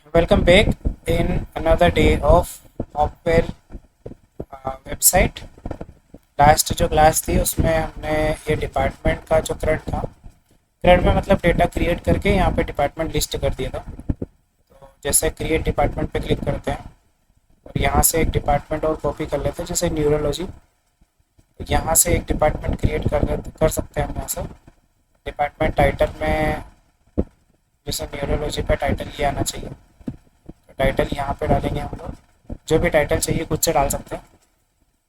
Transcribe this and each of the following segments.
Welcome back in another day of Hopwell website. Last जो class थी उसमें हमने ये डिपार्टमेंट का जो क्रेड था, क्रेड में मतलब डेटा क्रिएट करके यहाँ पे डिपार्टमेंट लिस्ट कर दिया था। तो जैसे क्रिएट डिपार्टमेंट पे क्लिक करते हैं और यहाँ से एक डिपार्टमेंट और कॉपी कर लेते हैं, जैसे न्यूरोलॉजी। तो यहाँ से एक डिपार्टमेंट क्रिएट कर सकते हैं हम यहाँ से। डिपार्टमेंट टाइटल में जैसे न्यूरोलॉजी का टाइटल ये आना चाहिए, तो टाइटल यहाँ पे डालेंगे हम लोग। जो भी टाइटल चाहिए खुद से डाल सकते हैं।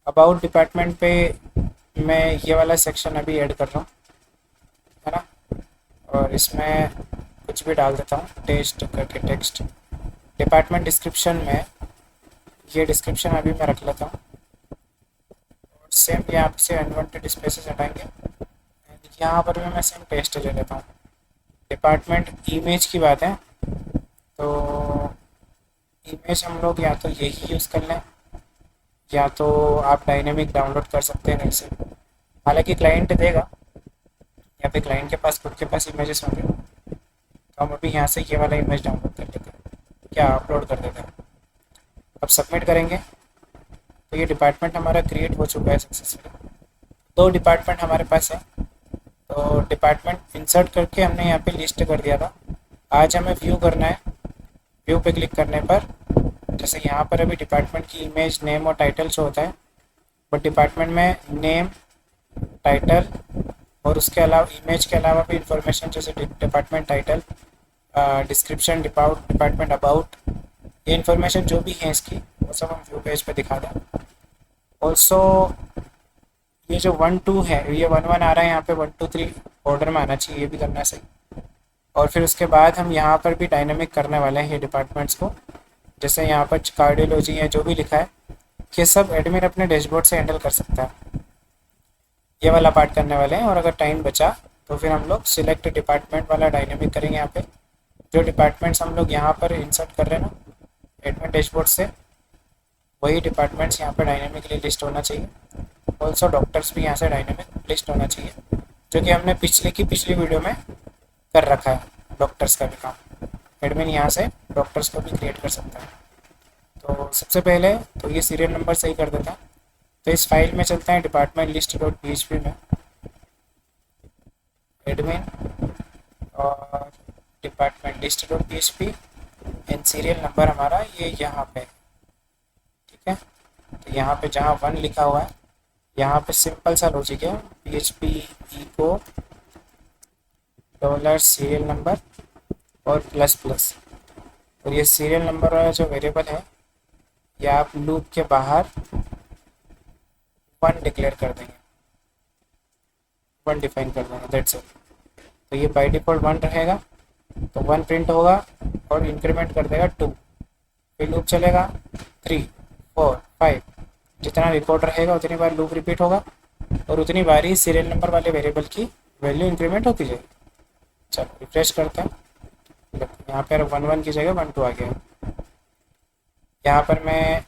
अबाउट डिपार्टमेंट पे मैं ये वाला सेक्शन अभी ऐड कर रहा हूँ, है ना। और इसमें कुछ भी डाल देता हूँ, टेस्ट करके टेक्स्ट। डिपार्टमेंट डिस्क्रिप्शन में ये डिस्क्रिप्शन अभी मैं रख लेता हूँ। और सेम यहाँ से अनवांटेड स्पेसेस हटाएंगे। यहाँ पर भी मैं सेम टेस्ट ले लेता हूँ। डिपार्टमेंट इमेज की बात है, तो इमेज हम लोग या तो यही यूज़ कर लें या तो आप डायनेमिक डाउनलोड कर सकते हैं नहीं से। हालांकि क्लाइंट देगा या फिर क्लाइंट के पास खुद के पास इमेजेस होंगे, तो हम अभी यहाँ से ये वाला इमेज डाउनलोड कर लेते हैं, क्या अपलोड कर देते हैं। अब सबमिट करेंगे तो ये डिपार्टमेंट हमारा क्रिएट हो चुका है सक्सेसफुली। दो डिपार्टमेंट हमारे पास है, तो डिपार्टमेंट इंसर्ट करके हमने यहाँ पे लिस्ट कर दिया था। आज हमें व्यू करना है। व्यू पे क्लिक करने पर जैसे यहाँ पर अभी डिपार्टमेंट की इमेज, नेम और टाइटल शो होता है, बट डिपार्टमेंट में नेम, टाइटल और उसके अलावा इमेज के अलावा भी इंफॉर्मेशन जैसे department title, description, department about, ये इन्फॉर्मेशन जो भी है इसकी वो सब हम व्यू पेज पे दिखा दें। ऑल्सो ये जो 1 2 है, ये 1 1 आ रहा है, यहाँ पे 1 2 3 ऑर्डर में आना चाहिए, ये भी करना सही। और फिर उसके बाद हम यहाँ पर भी डायनेमिक करने वाले हैं ये डिपार्टमेंट्स को। जैसे यहाँ पर कार्डियोलॉजी है, जो भी लिखा है ये सब एडमिन अपने डैशबोर्ड से हैंडल कर सकता है। ये वाला पार्ट करने वाले हैं, और अगर टाइम बचा तो फिर हम लोग सिलेक्ट डिपार्टमेंट वाला डायनेमिक करेंगे। यहाँ पे जो डिपार्टमेंट्स हम लोग यहाँ पर इंसर्ट कर रहे हैं ना एडमिन डैशबोर्ड से, वही डिपार्टमेंट्स यहाँ पर डायनेमिकली लिस्ट होना चाहिए। ऑल्सो डॉक्टर्स भी यहाँ से डायनेमिक लिस्ट होना चाहिए, जो कि हमने पिछली वीडियो में कर रखा है। डॉक्टर्स का भी काम एडमिन यहाँ से डॉक्टर्स को भी क्रिएट कर सकता है। तो सबसे पहले तो ये सीरियल नंबर सही कर देता है। तो इस फाइल में चलते हैं डिपार्टमेंट लिस्ट डॉट पी में, एडमिन और department list dot P and serial number हमारा ये यहाँ पे, ठीक है। तो यहाँ पे जहाँ 1 लिखा हुआ है, यहाँ पे सिंपल सा लॉजिक है, PHP echo dollar serial number और प्लस प्लस। और ये सीरियल नंबर वाला जो वेरिएबल है, ये आप लूप के बाहर 1 डिक्लेयर कर देंगे, 1 डिफाइन कर देंगे, दैट्स इट। तो ये बाय डिफ़ॉल्ट 1 रहेगा, तो 1 प्रिंट होगा और इंक्रीमेंट कर देगा 2। फिर लूप चलेगा 3 4 5, जितना रिकॉर्ड रहेगा उतनी बार लूप रिपीट होगा और उतनी बार ही सीरियल नंबर वाले वेरिएबल की वैल्यू इंक्रीमेंट होती जाएगी। चलो रिफ्रेश करते हैं। यहाँ पर 1 1 की जगह 1 2 आ गया। यहाँ पर मैं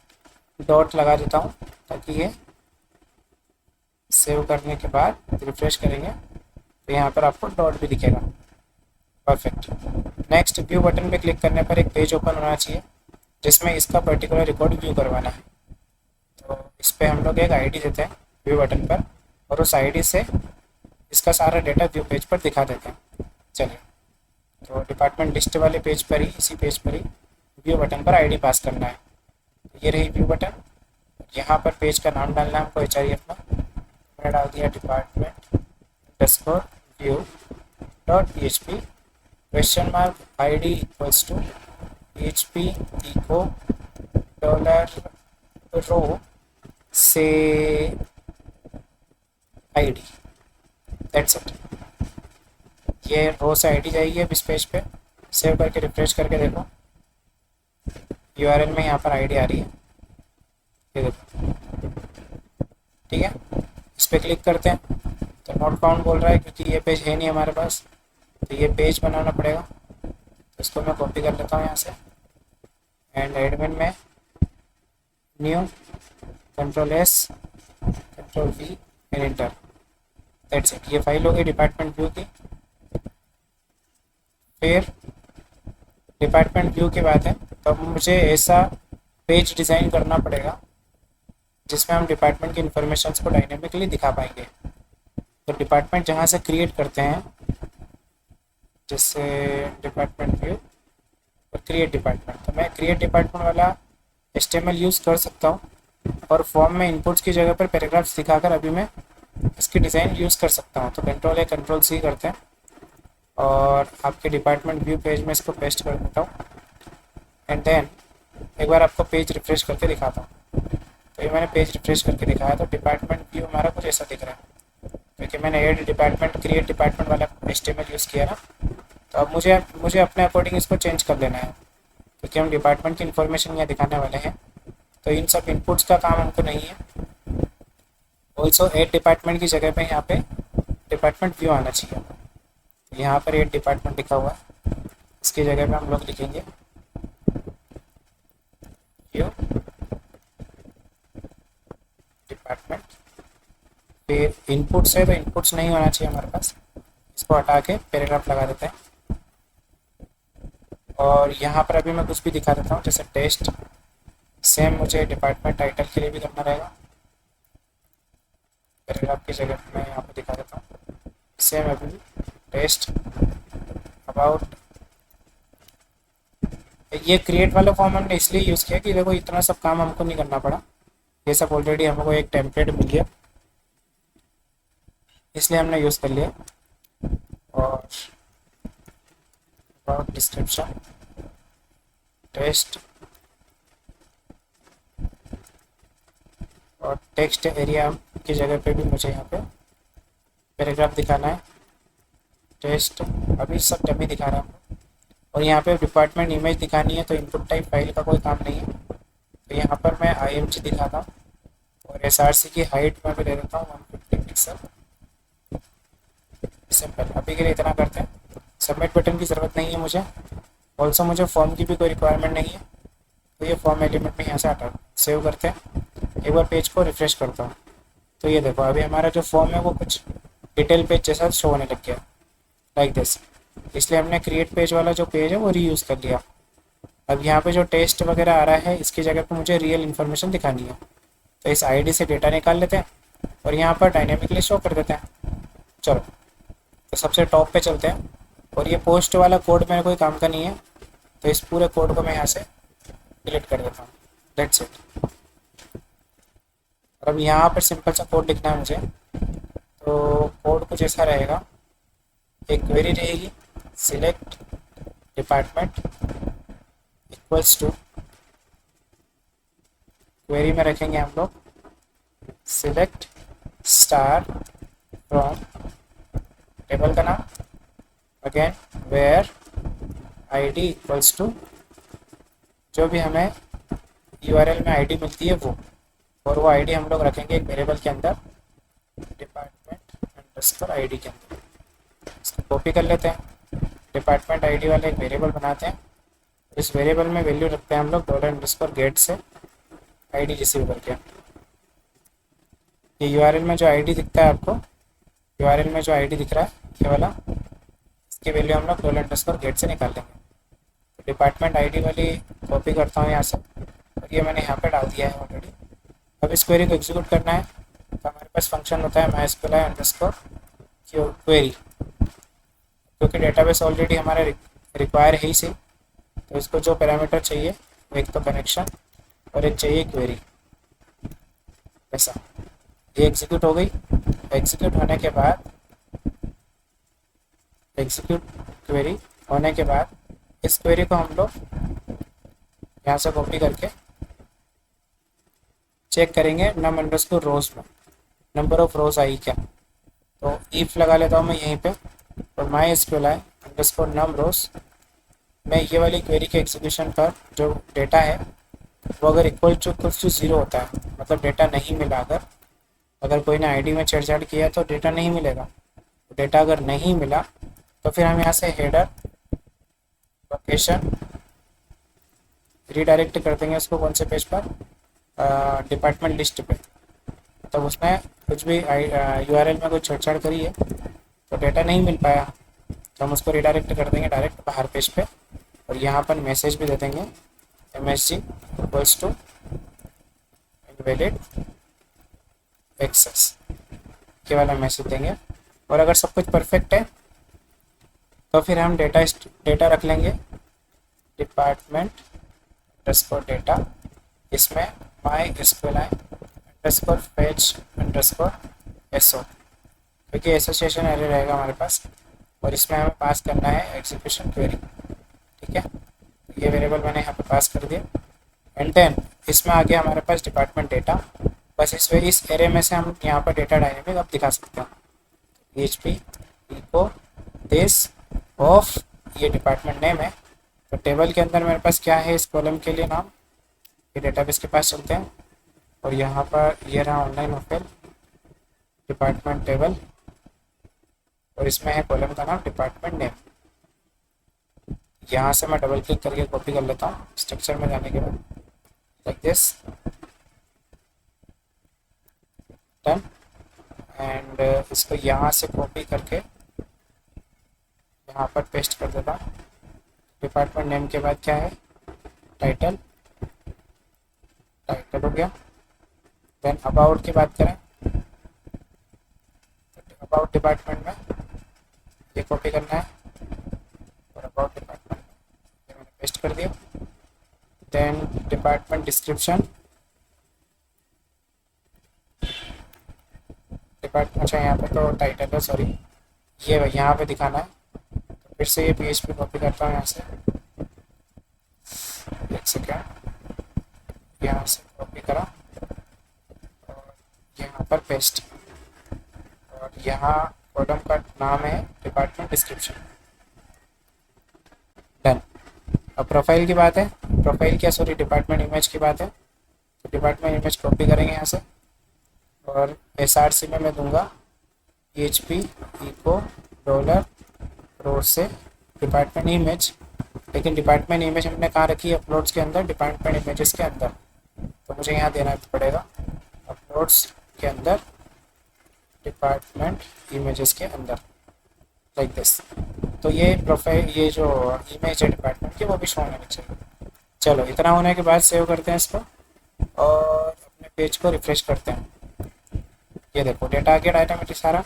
डॉट लगा देता हूँ ताकि ये सेव करने के बाद रिफ्रेश करेंगे तो यहाँ पर आपको डॉट भी दिखेगा। परफेक्ट। नेक्स्ट व्यू बटन पे क्लिक करने पर एक पेज ओपन होना चाहिए जिसमें इसका पर्टिकुलर रिकॉर्ड व्यू करवाना है। तो इस पर हम लोग एक आईडी देते हैं व्यू बटन पर, और उस आईडी से इसका सारा डेटा व्यू पेज पर दिखा देते हैं। चलिए, तो डिपार्टमेंट लिस्ट वाले पेज पर ही, इसी पेज पर ही व्यू बटन पर आईडी पास करना है। तो ये रही व्यू बटन। यहाँ पर पेज का नाम डालना है हमको, HREF में मैंने डाल दिया department underscore view dot PHP question mark ID equals to PHP echo dollar row से ID, दैट्स इट। ये रो से ID जाएगी अब इस पेज पे। सेव करके रिफ्रेश करके देखो, URL में यहाँ पर ID आ रही है, ये देखो, ठीक है। इस पर क्लिक करते हैं तो नोट फाउंड बोल रहा है क्योंकि ये पेज है नहीं हमारे पास, तो ये पेज बनाना पड़ेगा। तो इसको मैं कॉपी कर लेता हूँ यहाँ से एंड एडमिन में new Ctrl+S Ctrl+V and enter, that's it. ये फाइल होगी डिपार्टमेंट व्यू की। फिर डिपार्टमेंट व्यू की बात है तो अब मुझे ऐसा पेज डिज़ाइन करना पड़ेगा जिसमें हम डिपार्टमेंट की इन्फॉर्मेशन को डायनेमिकली दिखा पाएंगे। तो डिपार्टमेंट जहाँ से क्रिएट करते हैं, जैसे डिपार्टमेंट व्यू और क्रिएट डिपार्टमेंट, तो मैं क्रिएट डिपार्टमेंट वाला HTML यूज़ कर सकता हूँ और फॉर्म में इनपुट्स की जगह पर पैराग्राफ्स दिखाकर अभी मैं इसकी डिज़ाइन यूज़ कर सकता हूँ। तो कंट्रोल A कंट्रोल C करते हैं और आपके डिपार्टमेंट व्यू पेज में इसको पेस्ट कर देता हूँ एंड देन एक बार आपको पेज रिफ्रेश करके दिखाता हूँ। तो ये मैंने पेज रिफ्रेश करके दिखाया तो डिपार्टमेंट व्यू हमारा कुछ ऐसा दिख रहा है क्योंकि मैंने ऐड डिपार्टमेंट क्रिएट डिपार्टमेंट वाला HTML यूज़ किया ना। तो अब मुझे अपने अकॉर्डिंग इसको चेंज कर लेना है क्योंकि हम डिपार्टमेंट की इन्फॉर्मेशन यहाँ दिखाने वाले हैं। तो इन सब इनपुट्स का काम हमको नहीं है। ऑल्सो ऐड डिपार्टमेंट की जगह पे यहाँ पे डिपार्टमेंट व्यू आना चाहिए। तो यहाँ पर ऐड डिपार्टमेंट लिखा हुआ है, इसकी जगह पे हम लोग लिखेंगे व्यू डिपार्टमेंट। फिर इनपुट्स है तो इनपुट्स नहीं होना चाहिए हमारे पास, इसको हटा के पैराग्राफ लगा देते हैं। और यहाँ पर अभी मैं कुछ भी दिखा देता हूँ जैसे टेस्ट, सेम मुझे डिपार्टमेंट टाइटल के लिए भी करना रहेगा। पैराग्राफ की जगह मैं यहाँ पे दिखा देता हूँ सेम अभी भी टेस्ट अबाउट। ये क्रिएट वाला फॉर्म हमने इसलिए यूज़ किया कि देखो इतना सब काम हमको नहीं करना पड़ा, ये सब ऑलरेडी हमको एक टेम्पलेट मिल गया इसलिए हमने यूज़ कर लिया। और अबाउट डिस्क्रिप्शन टेस्ट और टेक्स्ट एरिया की जगह पे भी मुझे यहाँ पे पैराग्राफ दिखाना है। टेस्ट अभी सब डमी दिखा रहा हूँ और यहाँ पे डिपार्टमेंट इमेज दिखानी है तो इनपुट टाइप फाइल का कोई काम नहीं है। तो यहाँ पर मैं IMG दिखाता हूँ और SRC की हाइट में भी दे देता हूँ 150 पिक्सल। सिंपल, अभी के लिए इतना करते हैं। सबमिट बटन की ज़रूरत नहीं है मुझे, ऑल्सो मुझे फॉर्म की भी कोई रिक्वायरमेंट नहीं है। तो ये फॉर्म एलिमेंट में यहाँ से हटा सेव करते हैं। एक बार पेज को रिफ्रेश करता हूँ तो ये देखो अभी हमारा जो फॉर्म है वो कुछ डिटेल पेज जैसा शो होने लग गया लाइक दिस। इसलिए हमने क्रिएट पेज वाला जो पेज है वो रीयूज़ कर लिया। अब यहाँ पे जो टेस्ट वगैरह आ रहा है इसकी जगह पे मुझे रियल इन्फॉर्मेशन दिखानी है। तो इस ID से डेटा निकाल लेते हैं और यहाँ पर डायनेमिकली शो कर देते हैं। चलो तो सबसे टॉप पे चलते हैं और ये पोस्ट वाला कोड मेरे कोई काम का नहीं है तो इस पूरे कोड को मैं यहाँ से डिलीट कर देता हूँ। That's it. और अब यहाँ पर सिंपल सा कोड लिखना है मुझे। तो कोड कुछ ऐसा रहेगा, एक क्वेरी रहेगी select department equals to, query में रखेंगे हम लोग सिलेक्ट स्टार फ्रॉम टेबल का नाम, again where ID equals to जो भी हमें URL में ID मिलती है वो, और वो ID हम लोग रखेंगे एक वेरिएबल के अंदर डिपार्टमेंट_ID के अंदर। इसको कॉपी कर लेते हैं, डिपार्टमेंट ID वाला एक वेरिएबल बनाते हैं। इस वेरिएबल में वैल्यू रखते हैं हम लोग $_get से ID रिसीव करके। ये URL में जो ID दिखता है आपको, URL में जो ID दिख रहा है ये वाला, इसकी वैल्यू हम लोग $_get से निकाल लेंगे। तो डिपार्टमेंट ID वाली कॉपी करता हूँ यहाँ से और ये मैंने यहाँ पे डाल दिया है ऑलरेडी। अब इस क्वेरी को एग्जीक्यूट करना है तो हमारे पास फंक्शन होता है MySQLi_query। क्योंकि डेटाबेस ऑलरेडी हमारा रिक्वायर है ही से, तो इसको जो पैरामीटर चाहिए वो एक तो कनेक्शन और एक चाहिए क्वेरी। ऐसा ये एग्जीक्यूट हो गई। एग्जीक्यूट होने के बाद क्वेरी होने के बाद इस क्वेरी को हम लोग यहाँ से कॉपी करके चेक करेंगे num_rows में नंबर ऑफ रोज आई क्या। तो इफ लगा लेता हूँ मैं यहीं पे और MySQLi_num_rows में ये वाली क्वेरी के एग्जीक्यूशन पर जो डेटा है वो अगर इक्वल टू 0 होता है, मतलब डेटा नहीं मिला, अगर कोई ने ID में छेड़छाड़ किया तो डेटा नहीं मिलेगा। डेटा अगर नहीं मिला तो फिर हम यहाँ से हेडर लोकेशन रीडायरेक्ट कर देंगे उसको कौन से पेज पर, डिपार्टमेंट लिस्ट पे। तो उसमें कुछ भी URL में कोई छेड़छाड़ करी है तो डेटा नहीं मिल पाया तो हम उसको रीडायरेक्ट कर देंगे डायरेक्ट बाहर पेज पे और यहाँ पर मैसेज भी दे देंगे MSG equals to invalid access, ये वाला मैसेज देंगे। और अगर सब कुछ परफेक्ट है तो फिर हम डेटा रख लेंगे डिपार्टमेंट अंडरस्कोर डेटा, इसमें माई SQLi underscore fetch underscore SO, क्योंकि एसोसिएशन एरर रहेगा हमारे पास और इसमें हमें पास करना है एग्जीक्यूशन क्वेरी। ठीक है, ये वेरिएबल मैंने यहाँ पे पास कर दिया। एंड देन इसमें आ गया हमारे पास डिपार्टमेंट डेटा। बस इस एरे में से हम यहाँ पर डेटा डायनेमिक अब दिखा सकते हैं। PHP इको दिस ऑफ, ये डिपार्टमेंट नेम है। तो टेबल के अंदर मेरे पास क्या है इस कॉलम के लिए नाम, ये डेटाबेस के पास चलते हैं और यहाँ पर ये रहा ऑनलाइन ओपन डिपार्टमेंट टेबल और इसमें है कॉलम का नाम डिपार्टमेंट नेम। यहाँ से मैं डबल क्लिक करके कॉपी कर लेता हूँ स्ट्रक्चर में जाने के बाद, लाइक दिस, डन। एंड इसको यहाँ से कॉपी करके यहाँ पर पेस्ट कर देता हूँ। डिपार्टमेंट नेम के बाद क्या है, टाइटल, टाइटल हो गया। देन अबाउट की बात करें, अबाउट डिपार्टमेंट में ये कॉपी करना है और अबाउट डिपार्टमेंट ये मैंने पेस्ट कर दिया। देन डिपार्टमेंट डिस्क्रिप्शन, डिपार्टमेंट, अच्छा यहाँ पे तो टाइटल है, सॉरी, ये यहाँ पे दिखाना है। तो फिर से ये PHP कॉपी करता हूँ यहाँ से, एक सेकेंड, यहाँ से कॉपी करा और यहाँ पर पेस्ट, और यहाँ कॉलम का नाम है डिपार्टमेंट डिस्क्रिप्शन, डन। अब प्रोफाइल की बात है, प्रोफाइल क्या, सॉरी, डिपार्टमेंट इमेज की बात है। तो डिपार्टमेंट इमेज कॉपी करेंगे यहाँ से और SRC में मैं दूंगा PHP इको डॉलर रो से डिपार्टमेंट इमेज, लेकिन डिपार्टमेंट इमेज हमने कहाँ रखी है, अपलोड्स के अंदर, डिपार्टमेंट इमेजेस के अंदर। तो मुझे यहाँ देना पड़ेगा अपलोड्स के अंदर डिपार्टमेंट इमेजेस के अंदर, लाइक दिस। तो ये प्रोफाइल, ये जो इमेज है डिपार्टमेंट की वो भी शो होने चाहिए। चलो, इतना होने के बाद सेव करते हैं इसको और अपने पेज को रिफ्रेश करते हैं। ये देखो डेटा आ गया डायनामिकली सारा,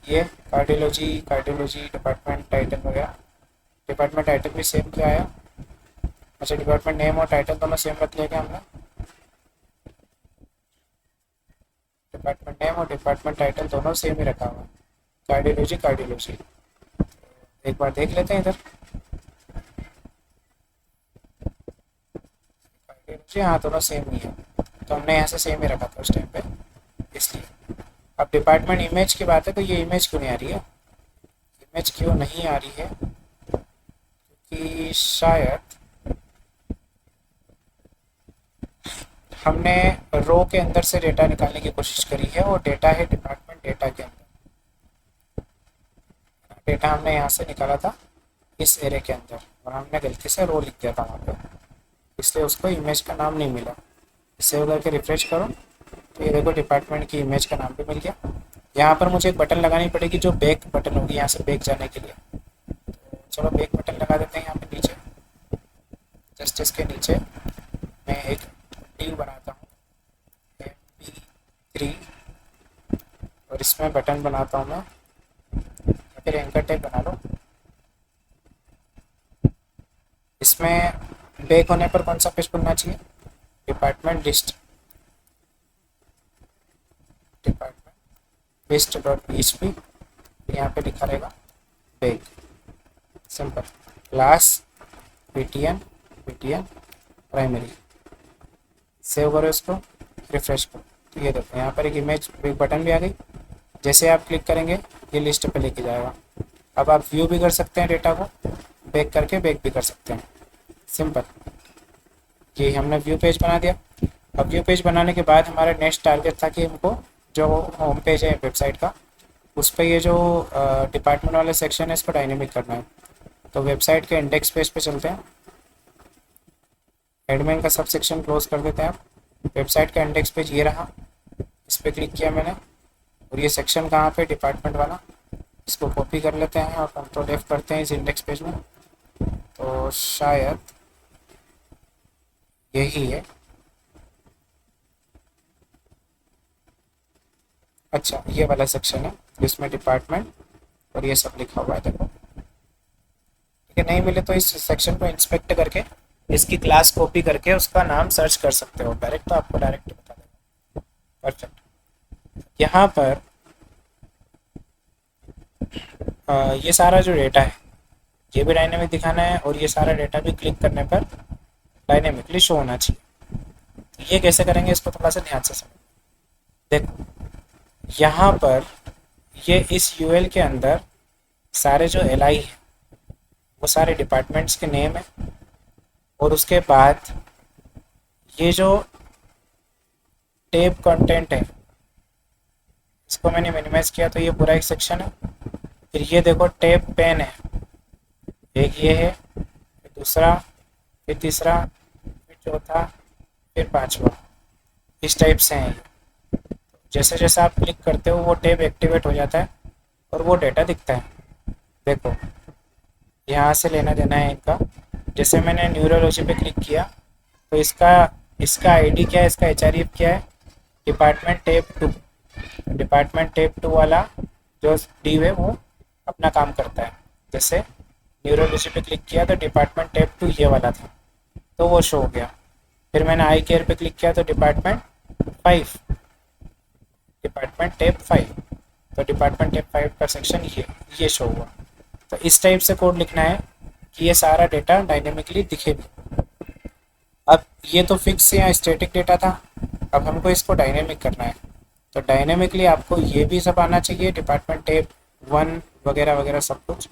ये कार्डियोलॉजी डिपार्टमेंट टाइटल वगैरह, डिपार्टमेंट टाइटल भी सेम क्या आया, अच्छा डिपार्टमेंट नेम और टाइटल दोनों सेम रख लिया क्या हमने, डिपार्टमेंट नेम और डिपार्टमेंट टाइटल दोनों सेम ही रखा हुआ, कार्डियोलॉजी। एक बार देख लेते हैं इधर, कार्डियोलॉजी, हाँ दोनों सेम ही है, तो हमने यहाँ से सेम ही रखा था उस टाइम पे, इसलिए। अब डिपार्टमेंट इमेज की बात है, तो ये इमेज क्यों नहीं आ रही है, इमेज क्यों नहीं आ रही है, क्योंकि शायद हमने रो के अंदर से डेटा निकालने की कोशिश करी है और डेटा है डिपार्टमेंट डेटा के अंदर, डेटा हमने यहाँ से निकाला था इस एरे के अंदर और हमने गलती से रो लिख दिया था वहाँ पे, इसलिए उसको इमेज का नाम नहीं मिला। सेव करके रिफ्रेश करो तो ये देखो डिपार्टमेंट की इमेज का नाम भी मिल गया। यहाँ पर मुझे एक बटन लगानी पड़ेगी जो बैक बटन होगी, यहाँ से बैक जाने के लिए। तो चलो बैक बटन लगा देते हैं यहाँ पे नीचे, जस्ट इसके नीचे मैं एक टीम बनाता हूँ MP3 और इसमें बटन बनाता हूँ मैं, फिर एंकर टैग बना लो। इसमें बैक होने पर कौन सा पेज खुलना चाहिए, डिपार्टमेंट लिस्ट डॉट PHP, यहाँ पे लिखा रहेगा back, simple, class BTN primary. Save करो इसको, रिफ्रेश करो, तो ये देखो यहाँ पर एक इमेज एक बटन भी आ गई। जैसे आप क्लिक करेंगे ये लिस्ट पे लेके जाएगा। अब आप व्यू भी कर सकते हैं, डेटा को बैक करके बैक भी कर सकते हैं, सिंपल। ये हमने व्यू पेज बना दिया। अब व्यू पेज बनाने के बाद हमारा नेक्स्ट टारगेट था कि हमको जो होम पेज है वेबसाइट का, उस पर ये जो डिपार्टमेंट वाला सेक्शन है इसको डायनेमिक करना है। तो वेबसाइट के इंडेक्स पेज पे चलते हैं, एडमिन का सब सेक्शन क्लोज कर देते हैं। आप वेबसाइट का इंडेक्स पेज ये रहा, इस पर क्लिक किया मैंने और ये सेक्शन कहाँ पे, डिपार्टमेंट वाला, इसको कॉपी कर लेते हैं और Ctrl F करते हैं इस इंडेक्स पेज में। तो शायद यही है। अच्छा, ये वाला सेक्शन है जिसमें डिपार्टमेंट और ये सब लिखा हुआ है, देखो। ठीक है, नहीं मिले तो इस सेक्शन को इंस्पेक्ट करके इसकी क्लास कॉपी करके उसका नाम सर्च कर सकते हो डायरेक्ट, तो आपको डायरेक्ट बता देगा। परफेक्ट। यहाँ पर ये सारा जो डेटा है ये भी डायनेमिक दिखाना है, और ये सारा डेटा भी क्लिक करने पर डायनेमिकली शो होना चाहिए। तो ये कैसे करेंगे इसको थोड़ा सा ध्यान से समझो। देखो, यहाँ पर ये इस यूएल के अंदर सारे जो एल आई है वो सारे डिपार्टमेंट्स के नेम है, और उसके बाद ये जो टेब कंटेंट है इसको मैंने मिनिमाइज किया तो ये पूरा एक सेक्शन है। फिर ये देखो टेब पेन है, एक ये है, फिर दूसरा, फिर तीसरा, फिर चौथा, फिर पांचवा, इस टाइप से है ये। जैसे जैसे आप क्लिक करते हो वो टेब एक्टिवेट हो जाता है और वो डेटा दिखता है। देखो, यहाँ से लेना देना है इनका। जैसे मैंने न्यूरोलॉजी पे क्लिक किया तो इसका इसका आईडी क्या है, इसका एचआरईएफ क्या है, डिपार्टमेंट टेब 2। डिपार्टमेंट टेब 2 वाला जो डी है वो अपना काम करता है। जैसे न्यूरोलॉजी पे क्लिक किया तो डिपार्टमेंट टेब 2 ये वाला था, तो वो शो हो गया। फिर मैंने आई केयर पे क्लिक किया तो डिपार्टमेंट 5, डिपार्टमेंट टेब 5, तो डिपार्टमेंट टेब 5 का सेक्शन ये शो हुआ। तो इस टाइप से कोड लिखना है कि ये सारा डेटा डायनेमिकली दिखे भी। अब ये तो फिक्स या स्टैटिक डेटा था, अब हमको इसको डायनेमिक करना है। तो डायनेमिकली आपको ये भी सब आना चाहिए, डिपार्टमेंट टेब 1 वगैरह वगैरह सब कुछ,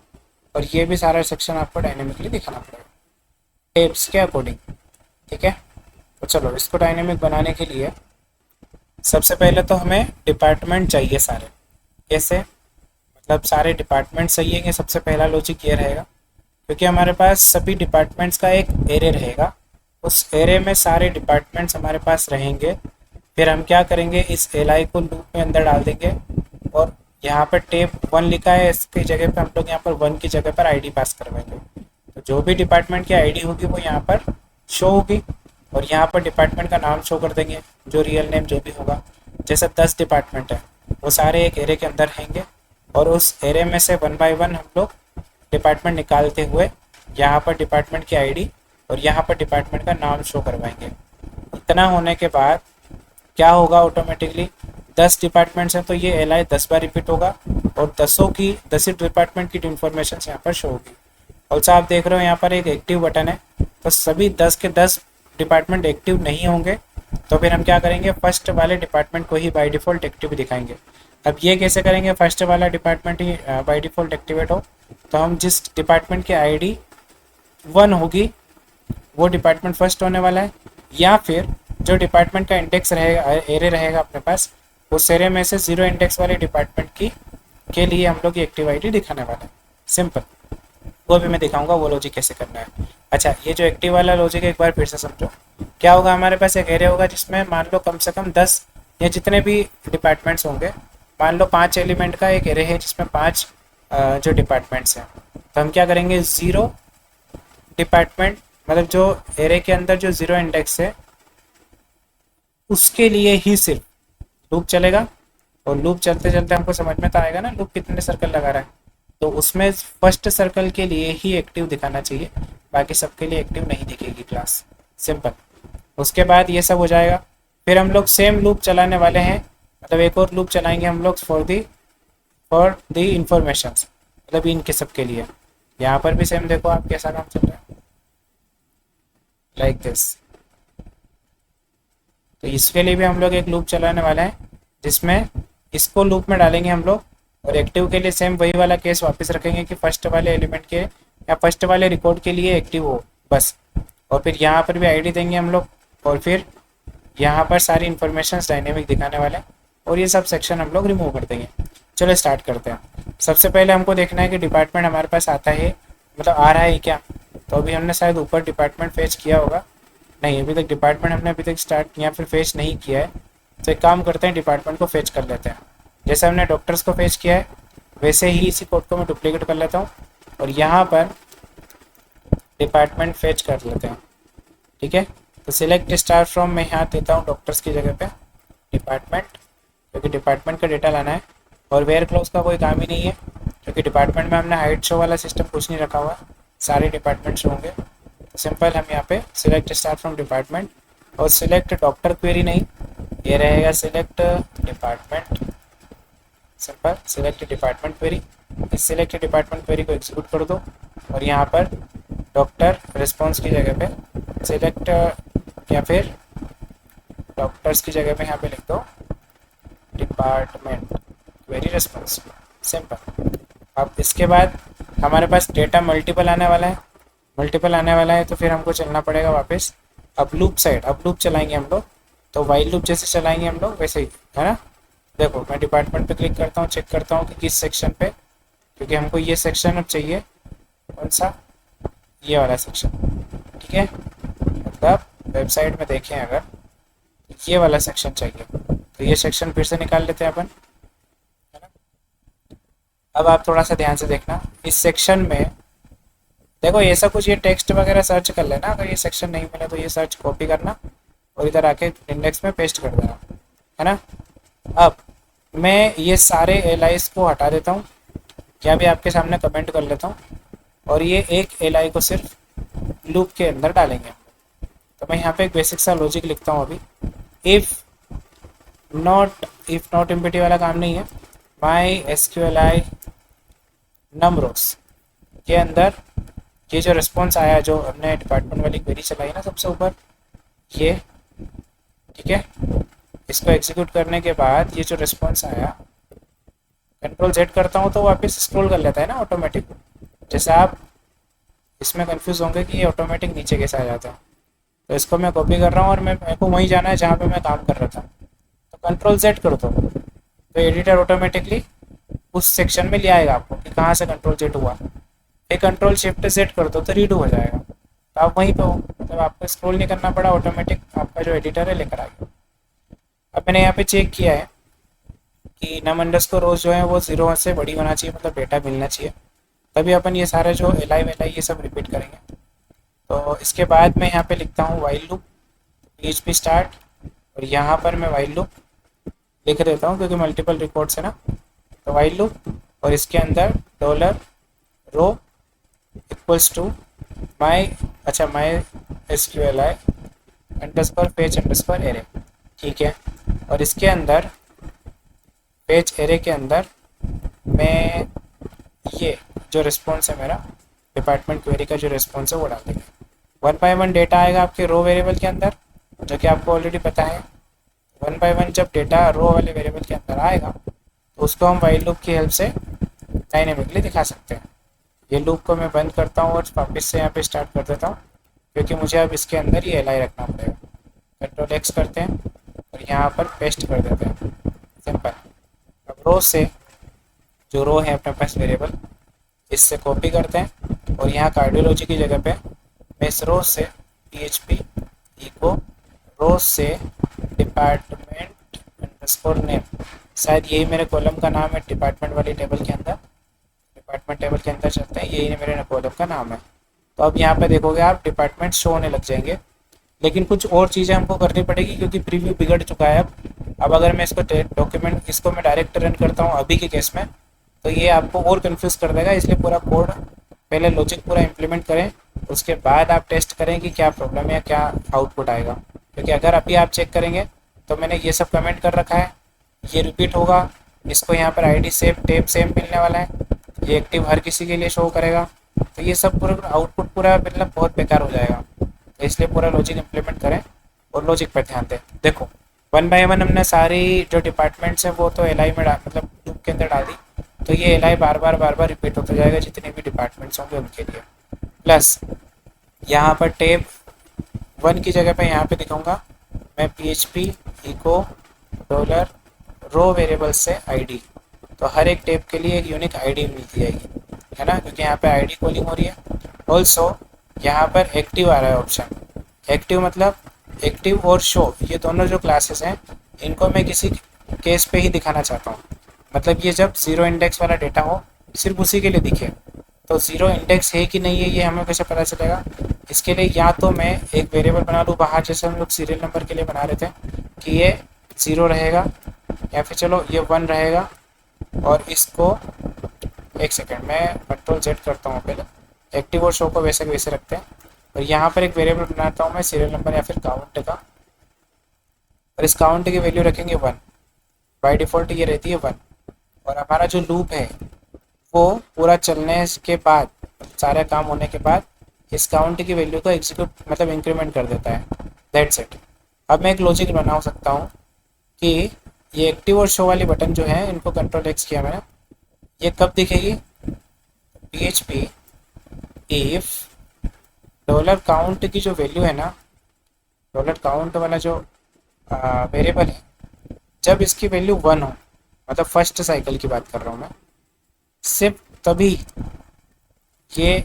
और ये भी सारा सेक्शन आपको डायनेमिकली दिखाना पड़ेगा टेब्स के अकॉर्डिंग। ठीक है, तो चलो इसको डायनेमिक बनाने के लिए सबसे पहले तो हमें डिपार्टमेंट चाहिए सारे। कैसे, मतलब सारे डिपार्टमेंट सही है कि सबसे पहला लॉजिक ये रहेगा, क्योंकि हमारे पास सभी डिपार्टमेंट्स का एक एरे रहेगा, उस एरे में सारे डिपार्टमेंट्स हमारे पास रहेंगे। फिर हम क्या करेंगे, इस एल आई को लूप में अंदर डाल देंगे, और यहाँ पर टेब 1 लिखा है, इसकी जगह पे हम लोग यहाँ पर 1 की जगह पर आईडी पास करवाएंगे। तो जो भी डिपार्टमेंट की आईडी होगी वो यहाँ पर शो होगी, और यहाँ पर डिपार्टमेंट का नाम शो कर देंगे, जो रियल नेम जो भी होगा। जैसे 10 डिपार्टमेंट है वो सारे एक एरे के अंदर रहेंगे, और उस एरे में से 1 बाय 1 हम लोग डिपार्टमेंट निकालते हुए यहाँ पर डिपार्टमेंट की आईडी और यहाँ पर डिपार्टमेंट का नाम शो करवाएंगे। इतना होने के बाद क्या होगा, ऑटोमेटिकली 10 डिपार्टमेंट्स हैं तो ये एल आई 10 बार रिपीट होगा, और 10 डिपार्टमेंट की इन्फॉर्मेशन यहाँ पर शो होगी। ऑल्सो आप देख रहे हो यहाँ पर एक एक्टिव बटन है, तो सभी 10 के 10 डिपार्टमेंट एक्टिव नहीं होंगे, तो फिर हम क्या करेंगे, फर्स्ट वाले डिपार्टमेंट को ही बाय डिफ़ॉल्ट एक्टिव दिखाएंगे। अब ये कैसे करेंगे, फर्स्ट वाला department he by default activate हो, तो हम जिस डिपार्टमेंट की आईडी 1 होगी वो डिपार्टमेंट फर्स्ट होने वाला है, या फिर जो डिपार्टमेंट का इंडेक्स रहेगा, एरे रहेगा अपने पास, उस एरे में से 0 इंडेक्स वाले डिपार्टमेंट की के लिए हम लोग एक्टिव आईडी दिखाने वाले हैं। सिंपल, वो भी मैं दिखाऊंगा वो लॉजिक कैसे करना है। अच्छा, ये जो एक्टिव वाला लॉजिक है एक बार फिर से समझो। क्या होगा, हमारे पास एक एरे होगा जिसमें मान लो कम से कम 10 या जितने भी डिपार्टमेंट्स होंगे, मान लो 5 एलिमेंट का एक एरे है जिसमें 5 जो डिपार्टमेंट्स हैं। तो हम क्या करेंगे, 0 डिपार्टमेंट, मतलब जो एरे के अंदर जो 0 इंडेक्स है उसके लिए ही सिर्फ लूप चलेगा, और लूप चलते चलते हमको समझ में तो आएगा ना लूप कितने सर्कल लगा रहा है, तो उसमें फर्स्ट सर्कल के लिए ही एक्टिव दिखाना चाहिए, बाकी सबके लिए एक्टिव नहीं दिखेगी क्लास। सिंपल। उसके बाद ये सब हो जाएगा, फिर हम लोग सेम लूप चलाने वाले हैं, मतलब एक और लूप चलाएंगे हम लोग फॉर द इंफॉर्मेशन, मतलब इनके सब के लिए। यहाँ पर भी सेम देखो आप कैसा काम चल रहा है, लाइक दिस। तो इसके लिए भी हम लोग एक लूप चलाने वाले हैं जिसमें इसको लूप में डालेंगे हम लोग, और एक्टिव के लिए सेम वही वाला केस वापस रखेंगे कि फर्स्ट वाले एलिमेंट के या फर्स्ट वाले रिकॉर्ड के लिए एक्टिव हो बस। और फिर यहाँ पर भी आईडी देंगे हम लोग, और फिर यहाँ पर सारी इन्फॉर्मेशन डायनेमिक दिखाने वाले हैं, और ये सब सेक्शन हम लोग रिमूव कर देंगे। चलो स्टार्ट करते हैं। सबसे पहले हमको देखना है कि डिपार्टमेंट हमारे पास आता है, मतलब आ रहा है क्या। तो अभी हमने शायद ऊपर डिपार्टमेंट फेच किया होगा, नहीं अभी तक डिपार्टमेंट हमने अभी तक स्टार्ट या फिर फेच नहीं किया है। तो एक काम करते हैं, डिपार्टमेंट को फेच कर लेते हैं। जैसे हमने डॉक्टर्स को फेच किया है वैसे ही इसी कोड को मैं डुप्लीकेट कर लेता हूँ, और यहाँ पर डिपार्टमेंट फेच कर लेते हैं, ठीक है। तो सिलेक्ट स्टार फ्रॉम मैं यहाँ देता हूँ डॉक्टर्स की जगह पे डिपार्टमेंट, क्योंकि डिपार्टमेंट का डेटा लाना है। और वेयर क्लोज का कोई काम ही नहीं है, क्योंकि डिपार्टमेंट में हमने हाइट शो वाला सिस्टम कुछ नहीं रखा हुआ, सारे डिपार्टमेंट्स होंगे। तो सिंपल हम यहाँ पे सिलेक्ट स्टार फ्रॉम डिपार्टमेंट और सिलेक्ट डॉक्टर क्वेरी नहीं, ये रहेगा select department, simple select department query. इस सिलेक्ट डिपार्टमेंट क्वेरी को एग्जीक्यूट कर दो और यहाँ पर डॉक्टर रिस्पॉन्स की जगह पे सिलेक्ट या फिर डॉक्टर्स की जगह पे यहाँ पे लिख दो डिपार्टमेंट क्वेरी रिस्पॉन्स, सिंपल। अब इसके बाद हमारे पास डेटा मल्टीपल आने वाला है, मल्टीपल आने वाला है तो फिर हमको चलना पड़ेगा वापस अब लूप साइड। अब लूप चलाएंगे हम लोग, तो वाइल लूप जैसे चलाएंगे हम लोग वैसे ही, है ना। देखो मैं डिपार्टमेंट पे क्लिक करता हूँ, चेक करता हूँ कि किस सेक्शन पे, क्योंकि हमको ये सेक्शन अब चाहिए, कौन सा, ये वाला सेक्शन, ठीक है। मतलब वेबसाइट में देखें अगर ये वाला सेक्शन चाहिए तो ये सेक्शन फिर से निकाल लेते हैं अपन, है ना। अब आप थोड़ा सा ध्यान से देखना, इस सेक्शन में देखो ऐसा कुछ ये टेक्स्ट वगैरह सर्च कर लेना, अगर ये सेक्शन नहीं मिला तो ये सर्च कॉपी करना और इधर आके इंडेक्स में पेस्ट कर देना, है ना। अब मैं ये सारे एलाइज को हटा देता हूँ, या भी आपके सामने कमेंट कर लेता हूँ, और ये एक एलाई को सिर्फ लूप के अंदर डालेंगे। तो मैं यहाँ पे एक बेसिक सा लॉजिक लिखता हूँ अभी, इफ़ नॉट एम्प्टी वाला काम नहीं है, माई एसक्यूएलआई नंबरोस के अंदर ये जो रिस्पॉन्स आया, जो हमने डिपार्टमेंट वाली क्वेरी चलाई ना सबसे ऊपर, ये ठीक है, इसको एग्जीक्यूट करने के बाद ये जो रिस्पॉन्स आया, कंट्रोल जेड करता हूँ तो वापस स्क्रॉल कर लेता है ना ऑटोमेटिक। जैसे आप इसमें कंफ्यूज होंगे कि ये ऑटोमेटिक नीचे कैसे आ जाता है, तो इसको मैं कॉपी कर रहा हूँ और मेरे को वहीं जाना है जहाँ पे मैं काम कर रहा था, तो कंट्रोल जेड कर दो तो एडिटर ऑटोमेटिकली उस सेक्शन में ले आएगा आपको कि कहाँ से कंट्रोल जेड हुआ। फिर कंट्रोल शिफ्ट जेड कर दो तो रीडू हो जाएगा, तो आप वहीं पे हो, मतलब आपको स्क्रॉल नहीं करना पड़ा, ऑटोमेटिक आपका जो एडिटर है लेकर आ गया। अब मैंने यहाँ पे चेक किया है कि नम अंडरस्कोर रोज जो है वो 0 से बड़ी होना चाहिए, मतलब डेटा मिलना चाहिए, तभी अपन ये सारे जो एलाई वेलाई ये सब रिपीट करेंगे। तो इसके बाद मैं यहाँ पे लिखता हूँ वाइल लूप PHP स्टार्ट, और यहाँ पर मैं वाइल लूप लिख देता हूँ क्योंकि मल्टीपल रिकॉर्ड्स है ना। तो वाइल लूप और इसके अंदर dollar row equals to my SQLI underscore page underscore array, ठीक है। और इसके अंदर पेज एरे के अंदर मैं ये जो रिस्पॉन्स है मेरा डिपार्टमेंट क्वेरी का जो रिस्पॉन्स है वो डाल देंगे। 1 by 1 डेटा आएगा आपके रो वेरिएबल के अंदर, जो कि आपको ऑलरेडी पता है। 1 by 1 जब डेटा रो वाले वेरिएबल के अंदर आएगा तो उसको हम वाइल लूप की हेल्प से डायनेमिकली दिखा सकते हैं। ये लूप को मैं बंद करता हूँ और वापस से यहाँ पे स्टार्ट कर देता हूँ, क्योंकि मुझे अब इसके अंदर ये एलाई रखना पड़ेगा। कंट्रोल एक्स करते हैं और यहाँ पर पेस्ट कर देते हैं, सिंपल। अब रो से जो रो है अपने पास वेरिएबल, इससे कॉपी करते हैं और यहाँ कार्डियोलॉजी की जगह पे मैं इस रो से PHP इको रो से डिपार्टमेंट अंडरस्कोर नेम, शायद यही मेरे कॉलम का नाम है डिपार्टमेंट वाली टेबल के अंदर, डिपार्टमेंट टेबल के अंदर चलते हैं, यही मेरे कॉलम का नाम है। तो अब यहाँ पे देखोगे आप डिपार्टमेंट शो होने लग जाएंगे, लेकिन कुछ और चीज़ें हमको करनी पड़ेगी क्योंकि प्रीव्यू बिगड़ चुका है अब अगर मैं इसको डॉक्यूमेंट इसको मैं डायरेक्ट रन करता हूँ अभी के केस में, तो ये आपको और कंफ्यूज कर देगा। इसलिए पूरा कोड पहले लॉजिक पूरा इम्प्लीमेंट करें, उसके बाद आप टेस्ट करें कि क्या प्रॉब्लम है, क्या आउटपुट आएगा। क्योंकि अगर अभी आप चेक करेंगे तो मैंने ये सब कमेंट कर रखा है, ये रिपीट होगा, इसको यहाँ पर ID सेम टेप सेम मिलने वाला है, ये एक्टिव हर किसी के लिए शो करेगा, तो ये सब पूरा आउटपुट पूरा मतलब बहुत बेकार हो जाएगा। तो इसलिए पूरा लॉजिक इम्प्लीमेंट करें और लॉजिक पर ध्यान दें। देखो 1 by 1 हमने सारी जो डिपार्टमेंट्स हैं वो तो एलाई में मतलब लूप के अंदर डाल दी, तो ये एलाई बार बार रिपीट होता जाएगा जितने भी डिपार्टमेंट्स होंगे उनके लिए। प्लस यहाँ पर टेब 1 की जगह पे यहाँ पे दिखाऊंगा मैं PHP इको डॉलर रो वेरिएबल से ID, तो हर एक टेब के लिए एक यूनिक ID मिलती जाएगी, है ना, क्योंकि यहाँ पे ID कॉलिंग हो रही है। ऑल्सो यहाँ पर एक्टिव आ रहा है ऑप्शन, एक्टिव मतलब एक्टिव और शो, ये दोनों जो क्लासेस हैं इनको मैं किसी केस पे ही दिखाना चाहता हूँ, मतलब ये जब 0 इंडेक्स वाला डेटा हो सिर्फ उसी के लिए दिखे, तो ज़ीरो इंडेक्स है कि नहीं है ये हमें कैसे पता चलेगा? इसके लिए या तो मैं एक वेरिएबल बना लूँ बाहर, जैसे हम लोग सीरियल नंबर के लिए बना रहे थे कि ये ज़ीरो रहेगा, या फिर चलो ये वन रहेगा, और इसको एक सेकेंड मैं कंट्रोल जेड करता हूँ पहले, एक्टिव और शो को वैसे के वैसे रखते हैं, और यहाँ पर एक वेरिएबल बनाता हूँ मैं सीरियल नंबर या फिर काउंट का, और इस काउंट की वैल्यू रखेंगे वन। बाय डिफ़ॉल्ट ये रहती है वन, और हमारा जो लूप है वो पूरा चलने के बाद, सारे काम होने के बाद इस काउंट की वैल्यू को एग्जीक्यूट मतलब इंक्रीमेंट कर देता है। That's it. अब मैं एक लॉजिक बना सकता हूँ कि ये एक्टिव और शो वाली बटन जो है इनको कंट्रोल एक्स किया मैंने, ये कब दिखेगी? PHP इफ डॉलर काउंट की जो वैल्यू है ना, डॉलर काउंट वाला जो वेरिएबल है, जब इसकी वैल्यू वन हो, मतलब फर्स्ट साइकिल की बात कर रहा हूँ मैं, सिर्फ तभी ये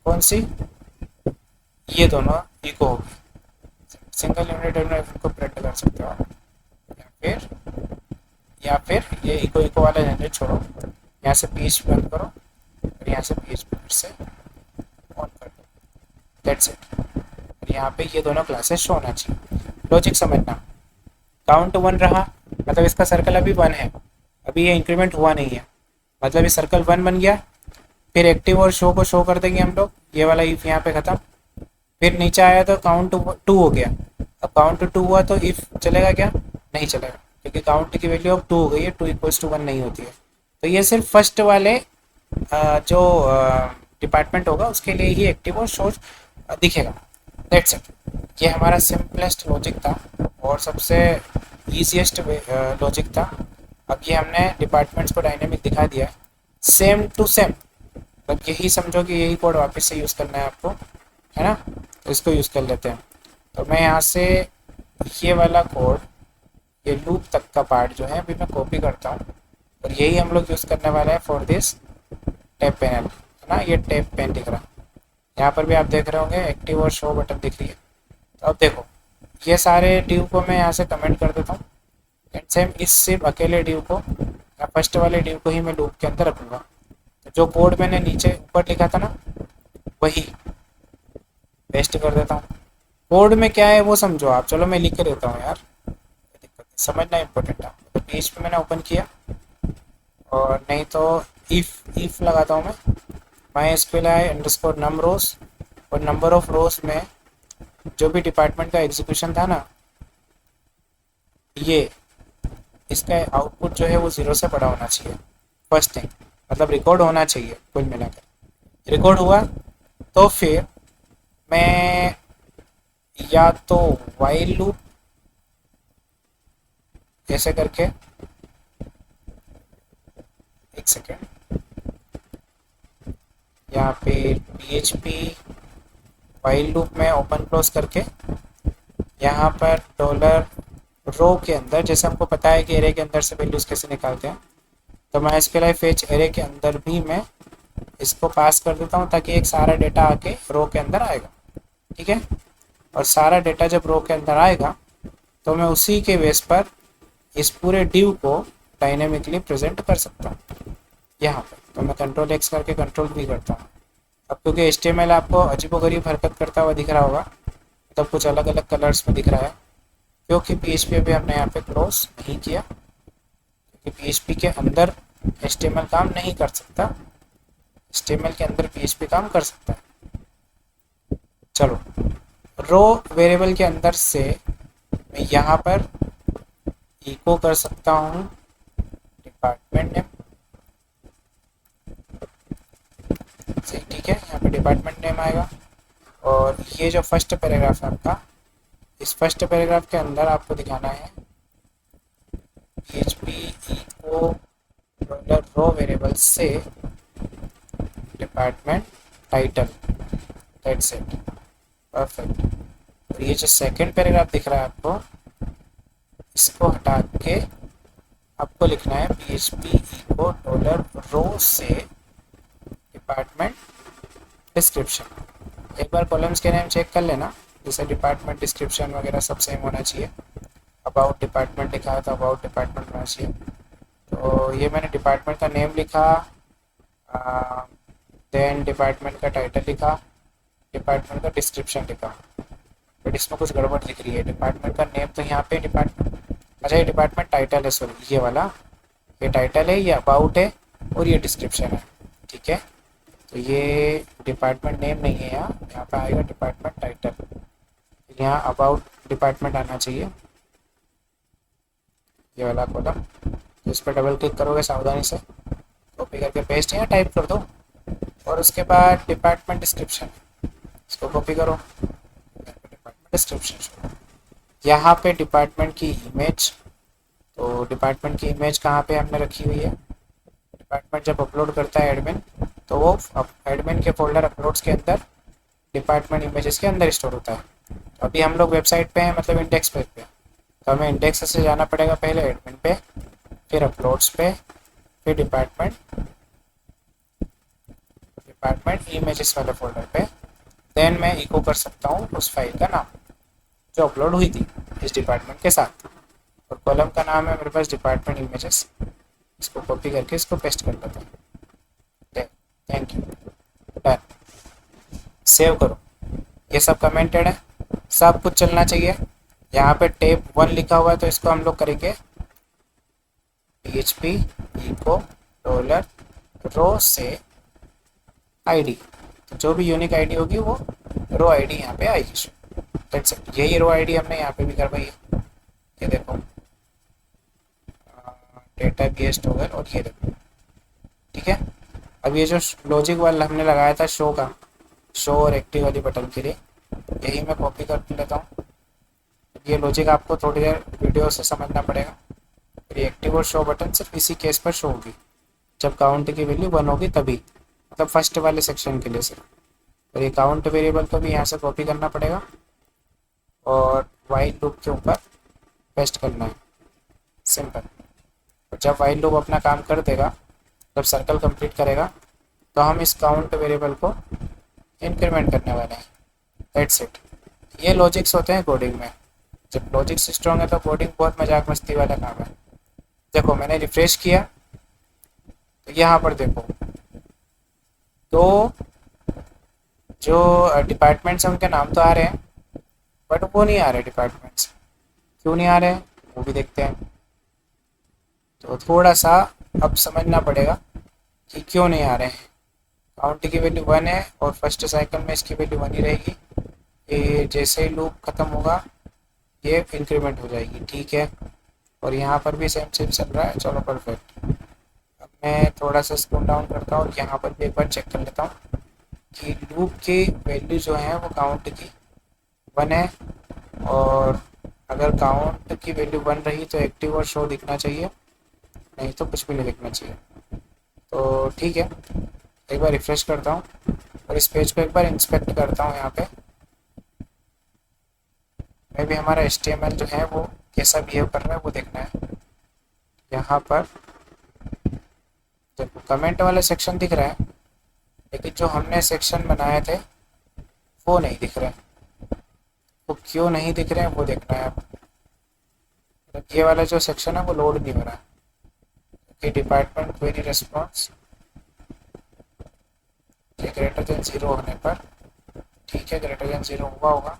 कौन सी, ये दोनों इको होगी। सिंगल यूनिट को प्रिंट कर सकते हो, या फिर ये इको इको वाला जनरेट छोड़ो, यहाँ से PHP बंद करो और यहाँ से PHP फिर से ऑन कर दो। That's it. यहाँ पे ये दोनों क्लासेस शो होना चाहिए। लॉजिक समझना, काउंट वन रहा मतलब इसका सर्कल अभी वन है, अभी ये इंक्रीमेंट हुआ नहीं है, मतलब ये सर्कल वन बन गया। फिर एक्टिव और शो को शो कर देंगे हम लोग, ये वाला इफ यहाँ पे ख़त्म। फिर नीचे आया तो काउंट टू हो गया, अब काउंट टू हुआ तो इफ चलेगा क्या? नहीं चलेगा, क्योंकि काउंट की वैल्यू अब टू हो गई है, टू इक्वल्स टू वन नहीं होती है। तो ये सिर्फ फर्स्ट वाले जो डिपार्टमेंट होगा उसके लिए ही एक्टिव और शो दिखेगा। That's it. ये हमारा सिंपलेस्ट लॉजिक था और सबसे ईजीएस्ट लॉजिक था। अब ये हमने डिपार्टमेंट्स को डायनेमिक दिखा दिया है, सेम टू सेम। मतलब यही समझो कि यही कोड वापस से यूज़ करना है आपको, है ना? तो इसको यूज़ कर लेते हैं। तो मैं यहाँ से ये वाला कोड, ये लूप तक का पार्ट जो है अभी मैं कॉपी करता हूँ, और यही हम लोग यूज़ करने वाले हैं फॉर दिस टैब पैनल, है ना? ये टैब पेन दिख रहा है, यहाँ पर भी आप देख रहे होंगे एक्टिव और शो बटन दिख रही है। तो अब देखो, ये सारे ड्यू को मैं यहाँ से कमेंट कर देता हूँ, एंड सेम इस सिर्फ अकेले ड्यू को या फर्स्ट वाले ड्यू को ही मैं लूप के अंदर रखूँगा। तो जो कोड मैंने नीचे ऊपर लिखा था ना, वही पेस्ट कर देता हूँ। कोड में क्या है वो समझो आप, चलो मैं लिख के देता हूँ यार, समझना इम्पोर्टेंट है। तो PHP मैंने ओपन किया, और नहीं तो इफ लगाता हूँ मैं, MySQLi_num rows, और नंबर ऑफ रोज में जो भी डिपार्टमेंट का एग्जीक्यूशन था ना, ये इसका आउटपुट जो है वो ज़ीरो से बड़ा होना चाहिए फर्स्ट थिंग, मतलब रिकॉर्ड होना चाहिए। कुल मिलाकर रिकॉर्ड हुआ तो फिर मैं या तो वाइल लूप ऐसे करके, एक सेकेंड, यहाँ पे PHP वाइल लूप में ओपन क्लोज करके, यहाँ पर डॉलर रो के अंदर, जैसे हमको पता है कि एरे के अंदर से वैल्यूज कैसे निकालते हैं, तो MySQLi फेच एरे के अंदर भी मैं इसको पास कर देता हूँ, ताकि एक सारा डेटा आके रो के अंदर आएगा। ठीक है, और सारा डेटा जब रो के अंदर आएगा तो मैं उसी के बेस पर इस पूरे ड्यू को डायनेमिकली प्रेजेंट कर सकता हूँ यहाँ पर। तो मैं कंट्रोल एक्स करके कंट्रोल भी करता हूँ। अब क्योंकि HTML आपको अजीबोगरीब हरकत करता हुआ दिख रहा होगा, मतलब कुछ अलग अलग कलर्स में दिख रहा है, क्योंकि PHP अभी हमने यहाँ पे क्लोज नहीं किया, क्योंकि PHP के अंदर HTML काम नहीं कर सकता, HTML के अंदर PHP काम कर सकता है। चलो, रो वेरिएबल के अंदर से मैं यहाँ पर इको कर सकता हूँ डिपार्टमेंट नेम, सही, ठीक है, यहाँ पे डिपार्टमेंट नेम आएगा। और ये जो फर्स्ट पैराग्राफ है आपका, इस फर्स्ट पैराग्राफ के अंदर आपको दिखाना है PHP इको डॉलर रो वेरिएबल से department title, that's it, perfect. और ये जो सेकंड पैराग्राफ दिख रहा है आपको, इसको हटा के आपको लिखना है PHP इको डॉलर रो से डिपार्टमेंट डिस्क्रिप्शन। एक बार कॉलम्स के नेम चेक कर लेना, जैसे डिपार्टमेंट डिस्क्रिप्शन वगैरह सब सेम होना चाहिए। अबाउट डिपार्टमेंट लिखा है तो अबाउट डिपार्टमेंट होना चाहिए। तो ये मैंने डिपार्टमेंट का नेम लिखा, देन डिपार्टमेंट का टाइटल लिखा, डिपार्टमेंट का डिस्क्रिप्शन लिखा, बट इसमें कुछ गड़बड़ दिख रही है। डिपार्टमेंट का नेम तो यहाँ पे डिपार्टमेंट, अच्छा ये डिपार्टमेंट टाइटल है, सॉरी ये वाला, ये टाइटल है, ये अबाउट है और ये डिस्क्रिप्शन है, ठीक है। तो ये डिपार्टमेंट नेम नहीं है, यहाँ यहाँ पे आएगा डिपार्टमेंट टाइटल, यहाँ अबाउट डिपार्टमेंट आना चाहिए, ये वाला कॉलम। तो इस पर डबल क्लिक करोगे सावधानी से, कॉपी करके पेस्ट यहाँ टाइप कर दो, और उसके बाद डिपार्टमेंट डिस्क्रिप्शन, इसको कॉपी करो, डिपार्टमेंट डिस्क्रिप्शन, यहाँ पे डिपार्टमेंट की इमेज। तो डिपार्टमेंट की इमेज कहाँ पे हमने रखी हुई है, डिपार्टमेंट जब अपलोड करता है एडमिन, तो वो एडमिन के फोल्डर अपलोड्स के अंदर डिपार्टमेंट इमेजेस के अंदर स्टोर होता है। तो अभी हम लोग वेबसाइट पे हैं, मतलब इंडेक्स पेज पे, तो हमें इंडेक्स से जाना पड़ेगा, पहले एडमिन पे, फिर अपलोड्स पे, फिर डिपार्टमेंट इमेजेस वाले फोल्डर पे। देन मैं इको कर सकता हूँ उस फाइल का नाम जो अपलोड हुई थी इस डिपार्टमेंट के साथ, और कॉलम का नाम है मेरे पास डिपार्टमेंट इमेजेस। इसको कॉपी करके इसको पेस्ट कर लेते हैं। थैंक यू, डन, सेव करो। ये सब कमेंटेड है, सब कुछ चलना चाहिए। यहाँ पे टेप 1 लिखा हुआ है, तो इसको हम लोग करेंगे php echo डॉलर रो से आईडी, तो जो भी यूनिक आईडी होगी वो रो आईडी यहाँ पे आएगी। दैट्स इट, यही रो आईडी हमने यहाँ पे भी करवाई है, ये देखो डेटा बेस टोगल, और ये देखो, ठीक है। अब ये जो लॉजिक वाला हमने लगाया था शो का, शो और एक्टिव वाली बटन के लिए, यही मैं कॉपी कर लेता हूँ। ये लॉजिक आपको थोड़ी देर वीडियो से समझना पड़ेगा। ये एक्टिव और शो बटन सिर्फ इसी केस पर शो होगी जब काउंट की वैल्यू 1 होगी, तभी, मतलब फर्स्ट वाले सेक्शन के लिए सिर्फ। और ये काउंट वेरिएबल को भी यहाँ से कॉपी करना पड़ेगा और वाइल लूप के ऊपर पेस्ट करना है, सिंपल। और जब वाइल लूप अपना काम कर देगा, जब सर्कल कंप्लीट करेगा, तो हम इस काउंट वेरिएबल को इंक्रीमेंट करने वाले हैं। That's it. ये लॉजिक्स होते हैं कोडिंग में। जब लॉजिक्स स्ट्रॉन्ग है तो कोडिंग बहुत मजाक मस्ती वाला काम है। देखो मैंने रिफ्रेश किया तो यहाँ पर देखो, तो जो डिपार्टमेंट्स हैं उनके नाम तो आ रहे हैं, बट वो नहीं आ रहे डिपार्टमेंट्स। क्यों नहीं आ रहे हैं वो भी देखते हैं। तो थोड़ा सा अब समझना पड़ेगा कि क्यों नहीं आ रहे हैं। काउंट की वैल्यू 1 है और फर्स्ट साइकिल में इसकी वैल्यू 1 ही रहेगी। ये जैसे ही लूप ख़त्म होगा ये इंक्रीमेंट हो जाएगी, ठीक है। और यहाँ पर भी सेम सेम चल रहा है, चलो परफेक्ट। अब मैं थोड़ा सा स्क्रॉल डाउन करता हूँ और यहाँ पर भी एक बार चेक कर लेता हूँ कि लूप की वैल्यू जो है वो काउंट की 1 है, और अगर काउंट की वैल्यू 1 रही तो एक्टिव और शो दिखना चाहिए, नहीं तो कुछ भी नहीं दिखना चाहिए। तो ठीक है, एक बार रिफ्रेश करता हूँ और इस पेज को एक बार इंस्पेक्ट करता हूँ। यहाँ पे मैं भी हमारा HTML जो है वो कैसा बिहेव कर रहा है वो देखना है। यहाँ पर देखो कमेंट वाला सेक्शन दिख रहा है, लेकिन जो हमने सेक्शन बनाए थे वो नहीं दिख रहे हैं। वो क्यों नहीं दिख रहे हैं वो देखना है अब। ये वाला जो सेक्शन है वो लोड नहीं हो रहा है कि डिपार्टमेंट क्वेरी रेस्पॉन्स के ग्रेटर देन 0 होने पर, ठीक है ग्रेटर देन 0 हुआ होगा,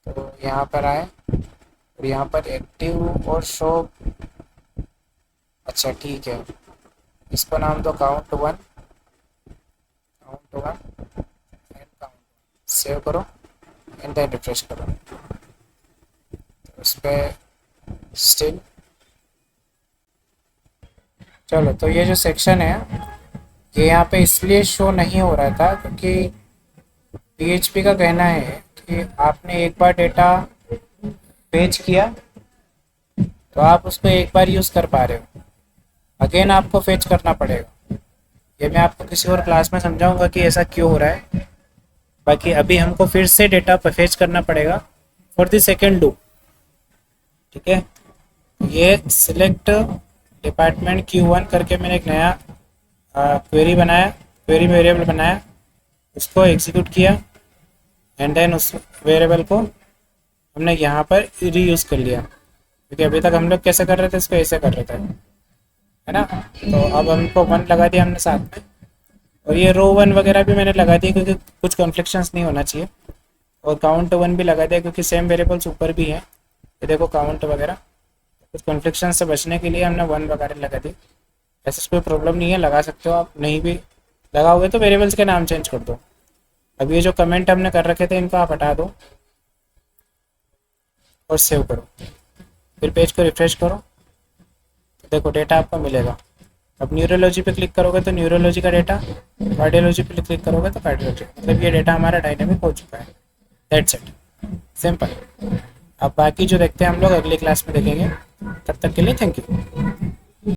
तो यहाँ पर आए और यहाँ पर एक्टिव और शो, अच्छा ठीक है, इसको नाम दो काउंट 1 एंड काउंट। सेव करो एंड देन रिफ्रेश करो, तो उस पर स्टिल चलो। तो ये जो सेक्शन है ये यहाँ पे इसलिए शो नहीं हो रहा था क्योंकि PHP का कहना है कि आपने एक बार डेटा फेच किया तो आप उसको एक बार यूज़ कर पा रहे हो, अगेन आपको फेच करना पड़ेगा। ये मैं आपको किसी और क्लास में समझाऊंगा कि ऐसा क्यों हो रहा है। बाकी अभी हमको फिर से डेटा फेच करना पड़ेगा फॉर द सेकेंड लूप, ठीक है। ये सिलेक्ट डिपार्टमेंट Q1 करके मैंने एक नया क्वेरी बनाया, क्वेरी वेरिएबल बनाया, उसको एग्जीक्यूट किया एंड देन उस वेरिएबल को हमने यहाँ पर रीयूज़ कर लिया, क्योंकि अभी तक हम लोग कैसे कर रहे थे, इसको ऐसे कर रहे थे, है ना। तो अब हमको 1 लगा दिया हमने साथ में, और ये रो वन वगैरह भी मैंने लगा दिया क्योंकि कुछ कॉन्फ्लिक्शंस नहीं होना चाहिए, और काउंट वन भी लगा दिया क्योंकि सेम वेरिएबल्स ऊपर भी हैं, ये देखो काउंट वगैरह, कुछ कॉन्फ्लिक्शन से बचने के लिए हमने वन वगैरह लगा दी। ऐसे कोई प्रॉब्लम नहीं है, लगा सकते हो आप, नहीं भी लगा हुए तो वेरिएबल्स के नाम चेंज कर दो। अब ये जो कमेंट हमने कर रखे थे इनको आप हटा दो और सेव करो, फिर पेज को रिफ्रेश करो, तो देखो डेटा आपको मिलेगा। अब न्यूरोलॉजी पे क्लिक करोगे तो न्यूरोलॉजी का डेटा, कार्डियोलॉजी पे क्लिक करोगे तो कार्डियोलॉजी, मतलब ये डेटा हमारा डायनेमिक हो चुका है। That's it, simple. अब बाकी जो देखते हैं हम लोग अगली क्लास में देखेंगे, तब तक के लिए थैंक यू।